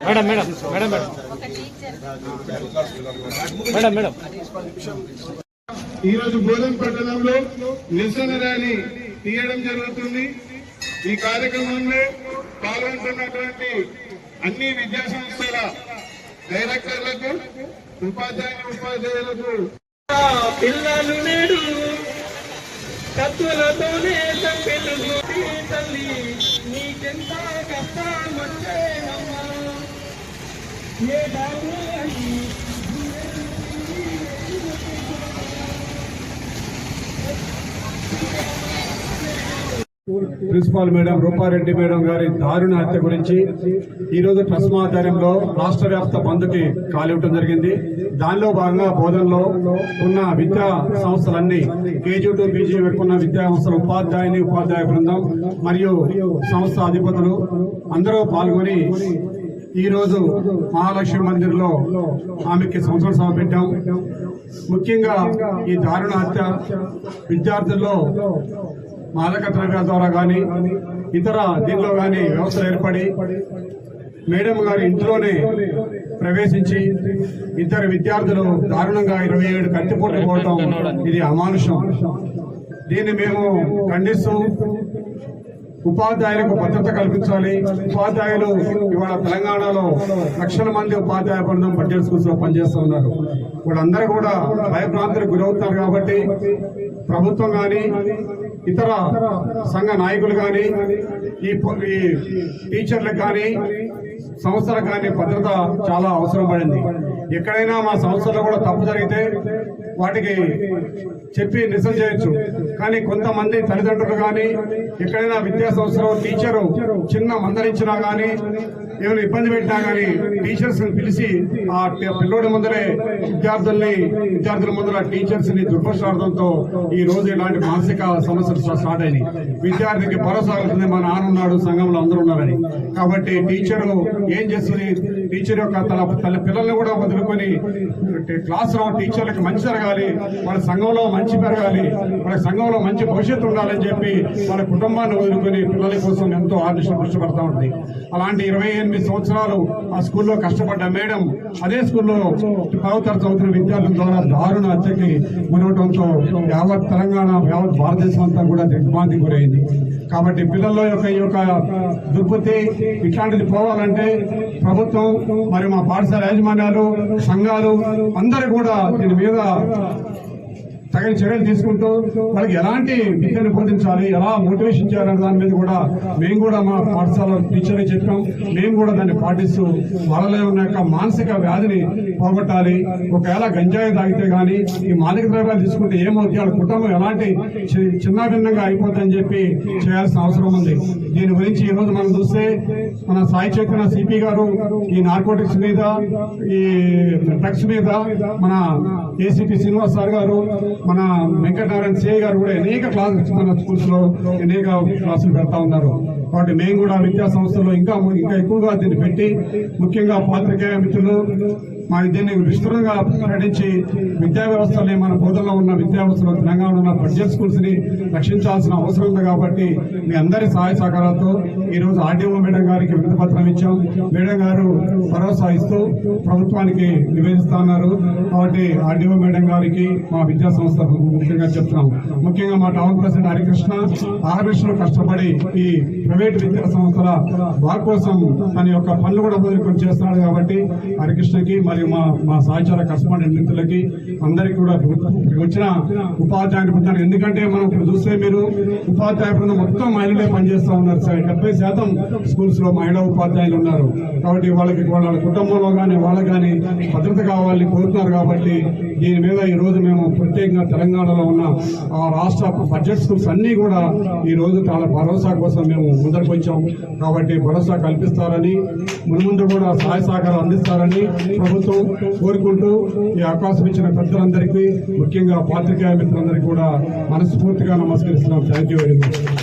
Madam madam madam madam madam ఈరోజు బోధన్ పట్టణంలో నిరసన ర్యాలీ తీయడం జరుగుతుంది. ఈ కార్యక్రమంలో పాల్గొంటున్నటువంటి అన్ని విద్యా సంస్థల డైరెక్టర్లకు, ఉపాధ్యాయులకు పిల్లలు నేడు కత్తులతోనే చంపెను తల్లి, నీకెంత కష్టం వచ్చేనమ్మా. ఏ బాబు ప్రిన్సిపాల్ మేడం రూపారెడ్డి మేడం గారి దారుణ హత్య గురించి ఈరోజు ట్రస్ట్ ఆధ్వర్యంలో రాష్ట్ర వ్యాప్త బంద్కి కాలివ్వడం జరిగింది. దానిలో భాగంగా బోధనలో ఉన్న విద్యా సంస్థలన్నీ కేజీ టు పీజీ పెట్టుకున్న విద్యా సంస్థల ఉపాధ్యాయ బృందం మరియు సంస్థ అధిపతులు అందరూ పాల్గొని ఈరోజు మహాలక్ష్మి మందిర్లో ఆమెకి సంవత్సరం సభ పెట్టాం. ముఖ్యంగా ఈ దారుణ హత్య విద్యార్థుల్లో మాదక ద్రవ్యాల ద్వారా కానీ ఇతర దీనిలో కానీ వ్యవస్థలు ఏర్పడి మేడం గారి ఇంట్లోనే ప్రవేశించి ఇద్దరు విద్యార్థులు దారుణంగా 27 కత్తిపోట్లు పోవడం ఇది అమానుషం. దీన్ని మేము ఖండిస్తూ ఉపాధ్యాయులకు భద్రత కల్పించాలి. ఉపాధ్యాయులు ఇవాళ తెలంగాణలో లక్షల మంది ఉపాధ్యాయ బృందం బడ్జెట్ స్కూల్స్ లో పనిచేస్తూ ఉన్నారు. వాళ్ళందరూ కూడా భయభ్రాంతులకు గురవుతున్నారు. కాబట్టి ప్రభుత్వం కానీ ఇతర సంఘ నాయకులు కానీ ఈ టీచర్లకు కానీ సంస్థలకు కానీ భద్రత చాలా అవసరం పడింది. ఎక్కడైనా మా సంస్థలో కూడా తప్పు జరిగితే వాటికి చెప్పి నిరసన చేయొచ్చు. కానీ కొంతమంది తల్లిదండ్రులు కానీ ఎక్కడైనా విద్యా సంస్థలో టీచరు చిన్న మందలించినా కానీ ఏమైనా ఇబ్బంది పెట్టినా కానీ టీచర్స్ పిలిచి ఆ పిల్లోడి ముందరే విద్యార్థుల ముందర టీచర్స్ ని దుర్భాషార్థంతో ఈ రోజు ఇలాంటి మానసిక సమస్యలు స్టార్ట్ అయినాయి. విద్యార్థికి భరోసా అవుతుంది, మా నాన్న ఉన్నాడు, సంఘంలో అందరూ ఉన్నారని. కాబట్టి టీచరు ఏం చేస్తుంది, టీచర్ యొక్క తన పిల్లల్ని కూడా వదులుకొని క్లాస్ లో టీచర్లకు మంచి జరగాలి, వాళ్ళ సంఘంలో మంచి పెరగాలి, వాళ్ళ సంఘంలో మంచి భవిష్యత్తు ఉండాలని చెప్పి వాళ్ళ కుటుంబాన్ని వదులుకొని పిల్లల కోసం ఎంతో కష్టపడతా ఉంటుంది. అలాంటి 28 సంవత్సరాలు ఆ స్కూల్లో కష్టపడ్డ మేడం అదే స్కూల్లో 10వ తరగతి చదువుతున్న విద్యార్థుల ద్వారా దారుణ హత్యకి గురవడంతో యావత్ తెలంగాణ యావత్ భారతదేశం అంతా కూడా దిగ్భ్రాంతికి గురైంది. కాబట్టి పిల్లల్లో ఈ యొక్క దుర్బుద్ధి ఇట్లాంటిది పోవాలంటే ప్రభుత్వం మరి మా పాఠశాల యాజమాన్యాలు, సంఘాలు అందరూ కూడా దీని మీద తగిన చర్యలు తీసుకుంటూ వాళ్ళకి ఎలాంటి విద్యను బోధించాలి, ఎలా మోటివేషన్ చేయాలనే దాని మీద కూడా మేము కూడా మా పాఠశాల టీచర్లు చెప్పాం. మేము కూడా దాన్ని పాటిస్తూ వాళ్ళలో ఉన్న యొక్క మానసిక వ్యాధిని పోగొట్టాలి. ఒకవేళ గంజాయి తాగితే కానీ ఈ మాదక ద్రవ్యాలు తీసుకుంటే ఏమవుతుంది, వాళ్ళ కుటుంబం ఎలాంటి చిన్నాభిన్నంగా అయిపోతుందని చెప్పి చేయాల్సిన అవసరం ఉంది. దీని గురించి ఈ రోజు మనం చూస్తే మన సాయి చైతన్య సిపి గారు ఈ నార్కోటిక్స్ మీద, ఈ డ్రగ్స్ మీద మన ఏసీపీ శ్రీనివాస్ సార్ గారు, మన వెంకటనారాయణ సిఐ గారు కూడా అనేక క్లాసులు మన స్కూల్స్ లో అనేక క్లాసులు పెడతా ఉన్నారు. కాబట్టి మేము కూడా విద్యా సంస్థల్లో ఇంకా ఎక్కువగా దీన్ని పెట్టి ముఖ్యంగా పాత్రికేయ మిత్రులు మా దీన్ని విస్తృతంగా ప్రకటించి విద్యా వ్యవస్థని మన బోధనలో ఉన్న విద్యా వ్యవస్థలో తెలంగాణలో ఉన్న బడ్జెట్ స్కూల్స్ ని రక్షించాల్సిన అవసరం ఉంది. కాబట్టి మీ అందరి సహాయ సహకారాలతో ఈ రోజు ఆర్డీఓ మేడం గారికి వినతిపత్రం ఇచ్చాం. మేడం గారు భరోసా ఇస్తూ ప్రభుత్వానికి నివేదిస్తా ఉన్నారు. కాబట్టి ఆర్డీఓ మేడం గారికి మా విద్యా సంస్థ ముఖ్యంగా చెప్తున్నాం. ముఖ్యంగా మా టౌన్ ప్రెసిడెంట్ హరికృష్ణ ఆర్మిషన్లు కష్టపడి ఈ ప్రైవేట్ విద్యా సంస్థల బాగు కోసం తన యొక్క పనులు కూడా వదులుకొని చేస్తున్నాడు. కాబట్టి హరికృష్ణకి మరియు మా సహచార కస్టమర్ మిత్రులకి అందరికీ కూడా వచ్చిన ఉపాధ్యాయుని బృందాన్ని, ఎందుకంటే మనం ఇప్పుడు చూస్తే మీరు ఉపాధ్యాయ బృందం మొత్తం మహిళలే పనిచేస్తూ ఉన్నారు. 70% స్కూల్స్ లో మహిళా ఉపాధ్యాయులు ఉన్నారు. కాబట్టి వాళ్ళ కుటుంబంలో కానీ వాళ్ళకి కానీ భద్రత కావాలని కోరుతున్నారు. కాబట్టి దీని మీద ఈ రోజు మేము ప్రత్యేకంగా తెలంగాణలో ఉన్న రాష్ట్ర బడ్జెట్ స్కూల్స్ అన్ని కూడా ఈ రోజు చాలా భరోసా కోసం మేము ముందరకు వచ్చాం. కాబట్టి భరోసా కల్పిస్తారని, మున్ముందు కూడా సహాయ సహకారం అందిస్తారని ప్రభుత్వం కోరుకుంటూ ఈ అవకాశం ఇచ్చిన పెద్దలందరికీ, ముఖ్యంగా పాత్రికేయ మిత్రులందరికీ కూడా మనస్ఫూర్తిగా నమస్కరిస్తున్నాం. Thank you very much.